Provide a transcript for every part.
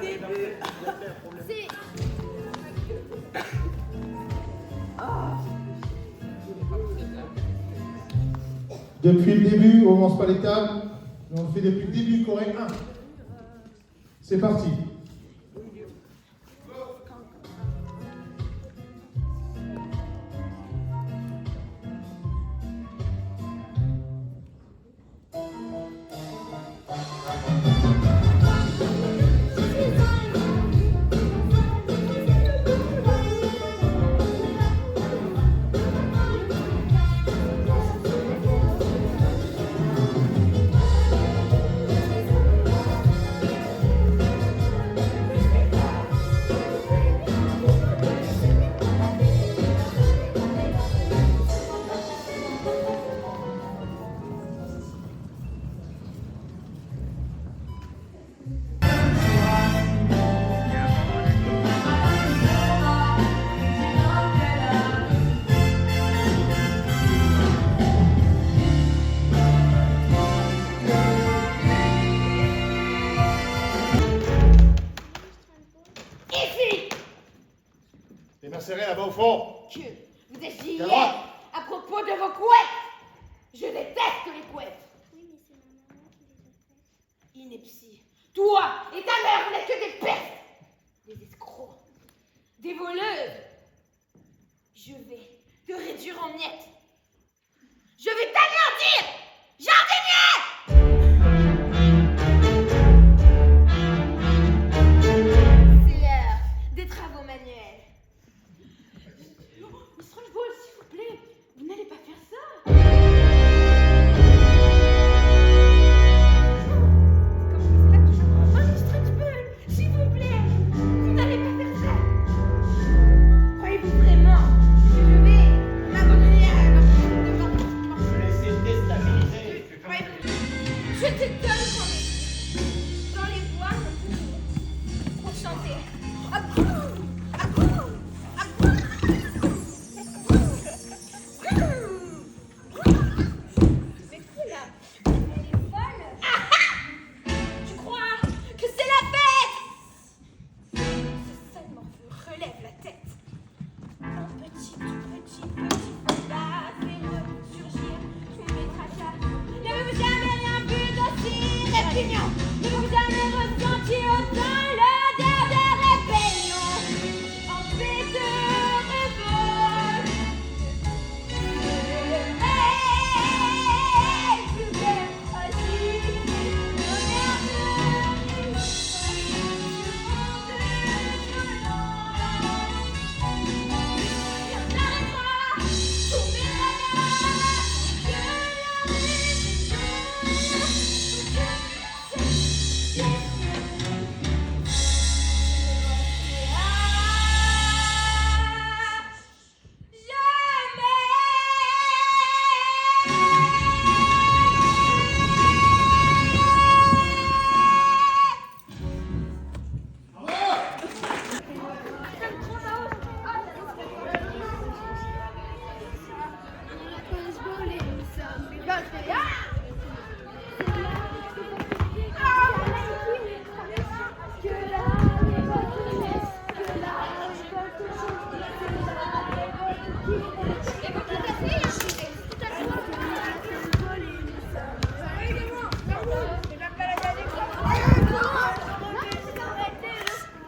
début. C'est... Depuis le début, on ne lance pas les tables, mais on le fait depuis le début, Corée 1. C'est parti. Serré là-bas au fond. Que vous essayez À droite. à propos de vos couettes. Je déteste les couettes. Oui, mais c'est ma maman qui les a faites. Ineptie. Toi et ta mère, vous n'êtes que des pestes. Des escrocs. Des voleuses. Je vais te réduire en miettes. Je vais t'anéantir. Jardinier! C'est l'heure des travaux manuels. Non, Miss Trunchbull, s'il vous plaît, vous n'allez pas faire ça. C'est là que je... Oh, Miss Trunchbull, s'il vous plaît, vous n'allez pas faire ça. Croyez-vous vraiment que je vais m'abandonner à Je vais essayer de déstabiliser. Je te donne ton esprit. Dans les bois, pour chanter. Mais qui là? Elle est folle. Tu crois que c'est la fête? Ce sale morveux relève la tête. Un petit va faire surgir tous mes tracas. N'avez-vous jamais rien vu d'aussi répugnant? N'avez-vous jamais ressenti autant l'odeur de rébellion? En fait de révolte. Hey, plus belle aussi,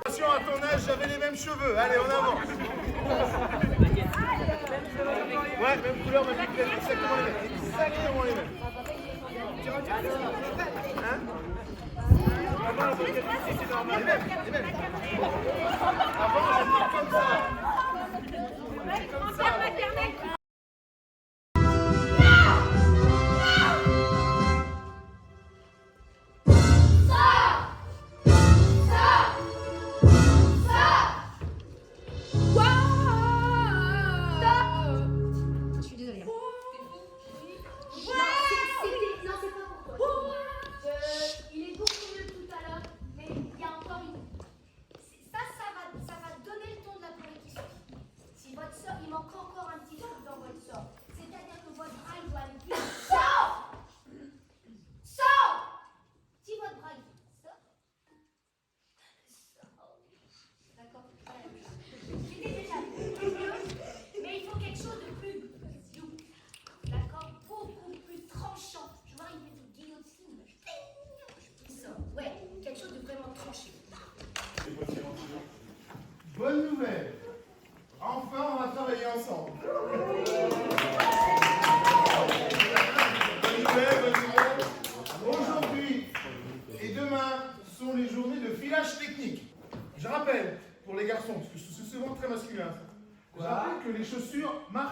Attention, à ton âge, j'avais les mêmes cheveux. Allez, en avant. Ouais, même couleur, même éclat, exactement les mêmes. Exactement les mêmes. Hein? Avant, c'est normal. Les mêmes. Avant, j'étais comme ça. Comme ça. Je suis désolée. Non, c'est pas pour toi. Il est beaucoup mieux tout à l'heure, mais il y a encore une... Ça va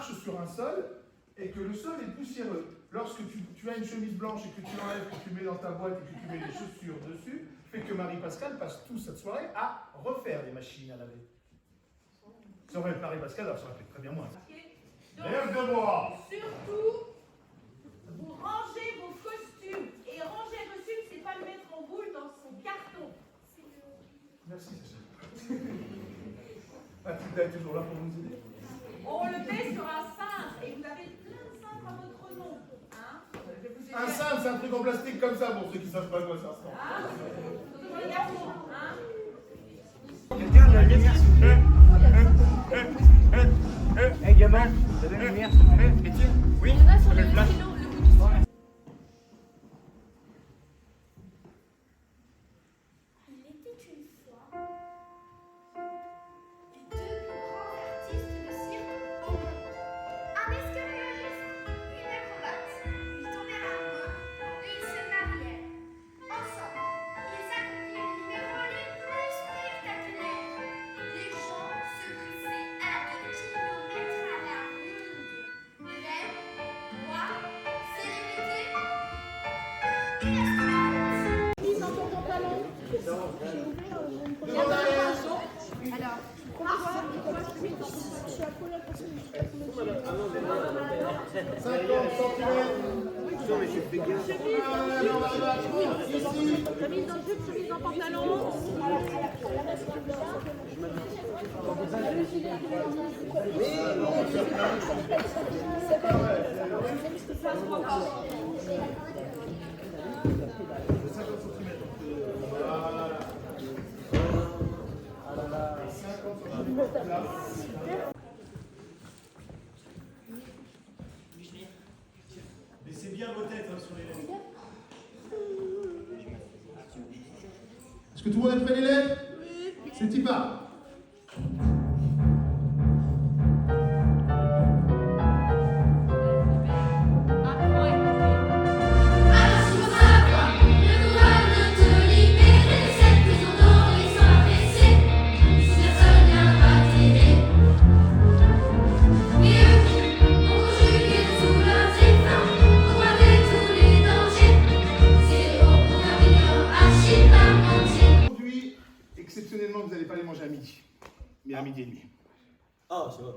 marches sur un sol et que le sol est poussiéreux. Lorsque tu as une chemise blanche et que tu l'enlèves, que tu mets dans ta boîte et que tu mets les chaussures dessus, fait que Marie-Pascale passe toute cette soirée à refaire les machines à laver. Si on fait Marie-Pascale, alors ça aurait fait très bien moins. Lève de moi. Surtout, vous rangez vos costumes. Et ranger un costume, c'est pas le mettre en boule dans son carton. Merci, Sacha. Mathilda est toujours là pour nous aider. On le met sur un cintre. Et vous avez plein de cintres à votre nom. Hein? Je vais vous aider. Un cintre, c'est un truc en plastique comme ça, pour ceux qui ne savent pas quoi ça ressemble. Hein? Surtout pour les garçons. Hein? Quelqu'un de la lumière, s'il vous plaît. Hey gamin, t'as de la lumière, s'il vous plaît. Étienne? Oui? Il y en a sur le flash. stylo, le bout du stylo. Il était une fois les deux plus grands artistes de cirque au monde. Un escaladeriste, une acrobate. Ils tombèrent amoureux et ils se marièrent. Ensemble, ils accomplirent les numéros les plus spectaculaires. Les gens se pressaient à 2 kilomètres à la ronde. Reine, roi, célébrité et astronaute. Mise dans ton pantalon. Devant derrière. Alors, je suis à Pôle parce que je suis à Pôle. 50 centimètres. Non, mais tu fais gaffe. Chemise dans jupe, chemise dans pantalon. Laissez bien vos têtes sur les lèvres. Est-ce que tout le monde est prêt, l'élève? Oui. C'est y part. Aujourd'hui, exceptionnellement, vous n'allez pas les manger à midi, mais à midi et demi. Ah, c'est vrai.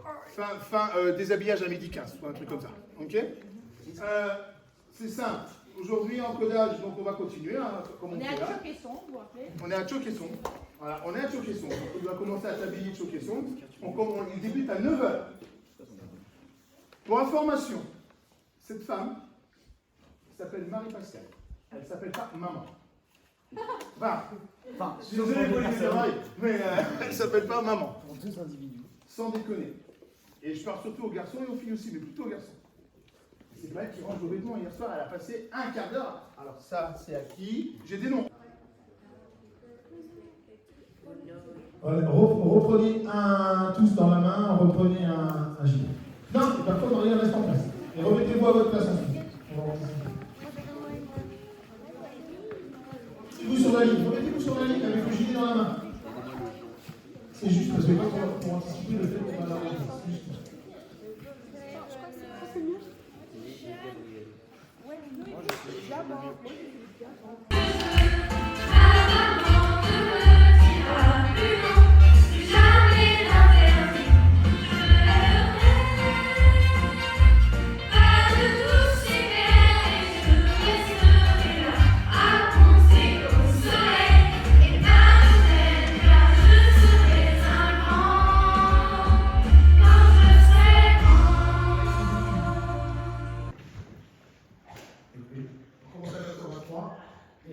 Déshabillage à midi 15, ou un truc comme ça. Ok? C'est simple. Aujourd'hui, encodage, donc on va continuer, hein, comme on fait là. On est à Choquesson. Voilà, on est à Choquesson. On doit commencer à t'habiller de Choquesson. Il débute à 9h. Pour information, cette femme s'appelle Marie-Pascale. Elle ne s'appelle pas maman. Enfin, je suis désolé pour les oreilles, mais elle ne s'appelle pas maman. Pour tous individus. Sans déconner. Et je parle surtout aux garçons et aux filles aussi, mais plutôt aux garçons. C'est pas elle qui range vos vêtements. Hier soir, elle a passé un quart d'heure. Alors ça, c'est à qui? J'ai des noms. Reprenez un tous dans la main, reprenez un gilet. Non, parfois Maria reste en place. Et remettez-vous à votre place ensuite. On va anticiper. Mettez-vous sur la ligne, remettez-vous sur la ligne avec le gilet dans la main. C'est juste parce que pour anticiper le fait qu'on va l'arrêter. C'est juste pour ça.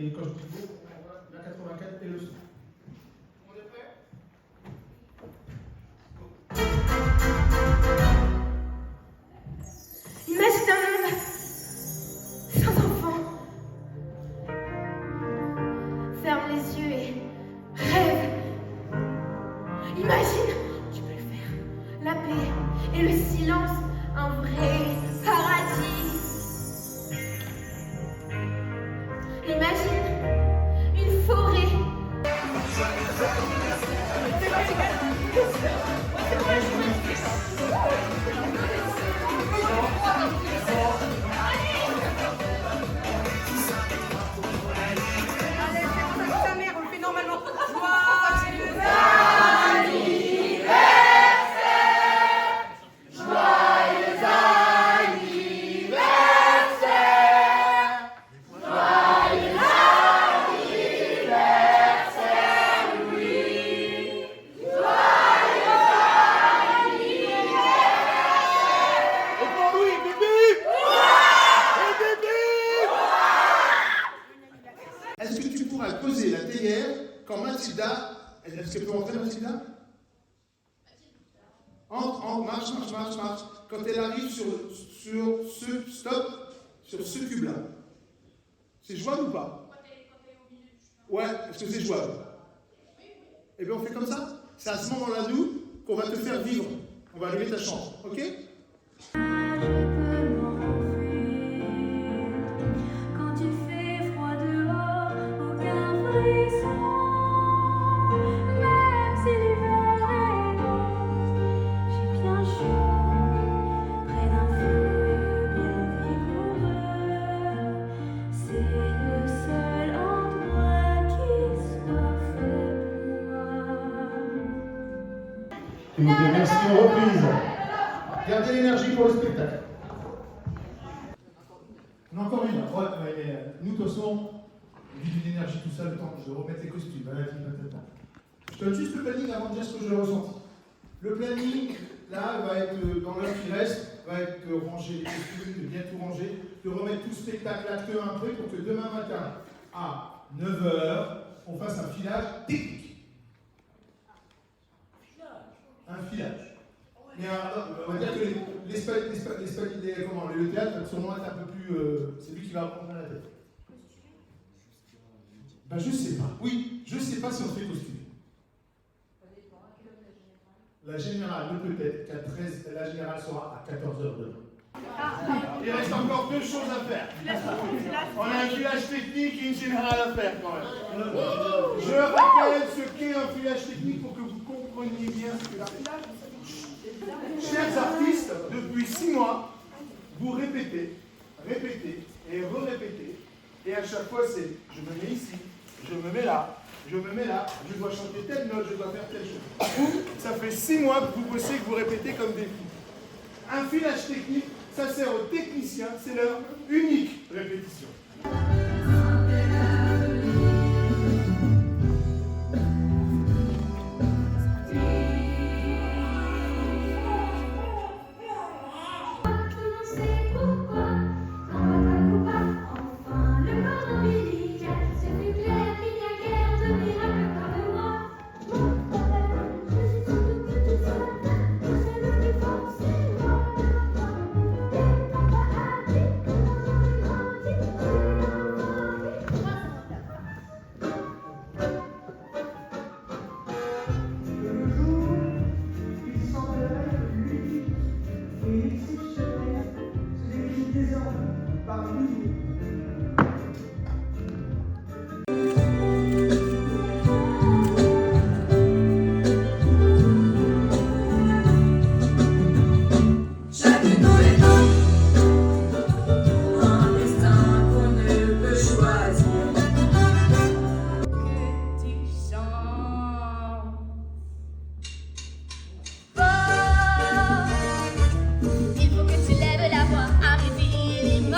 Et Mathilda, est-ce qu'elle peut rentrer, Mathilda? Entre, marche. Quand elle arrive sur ce stop, sur ce cube-là. C'est jouable ou pas? Ouais, est-ce que c'est jouable? Eh bien, on fait comme ça. C'est à ce moment-là, nous, qu'on va te faire vivre. On va allumer ta chambre, ok? Quand il fait froid dehors, aucun frisson. Même si l'hiver est long, j'ai bien chaud, près d'un feu bien vigoureux. C'est le seul endroit qui soit fait pour moi. Et vous dire merci en reprise. Gardez l'énergie pour le spectacle. On a encore une. Ouais, nous, de toute façon, on vit d'une énergie tout ça le temps. Je vais remettre les costumes. Je te donne juste le planning avant de dire ce que je ressens. Le planning, là, va être, dans l'heure qui reste, va être de ranger les costumes, de bien tout ranger, de remettre tout spectacle acte 1 prêt pour que demain matin, à 9h, on fasse un filage technique. Un filage. Mais on va dire que le théâtre va sûrement être un peu plus. C'est lui qui va prendre la tête. Ben je sais pas. Oui, je sais pas si on fait costume. La générale, peut-être qu'à 13, la générale sera à 14h demain. Il reste encore 2 choses à faire. On a un filage technique et une générale à faire quand même. Je rappelle ce qu'est un filage technique pour que vous compreniez bien ce que c'est un filage. Chers artistes, depuis 6 mois, vous répétez et re-répétez. Et à chaque fois, c'est je me mets ici, je me mets là, je dois chanter telle note, je dois faire telle chose. Vous, ça fait 6 mois que vous bossez, que vous répétez comme des fous. Un filage technique, ça sert aux techniciens, c'est leur unique répétition. Il faut que tu lèves la voix, arriver les mots.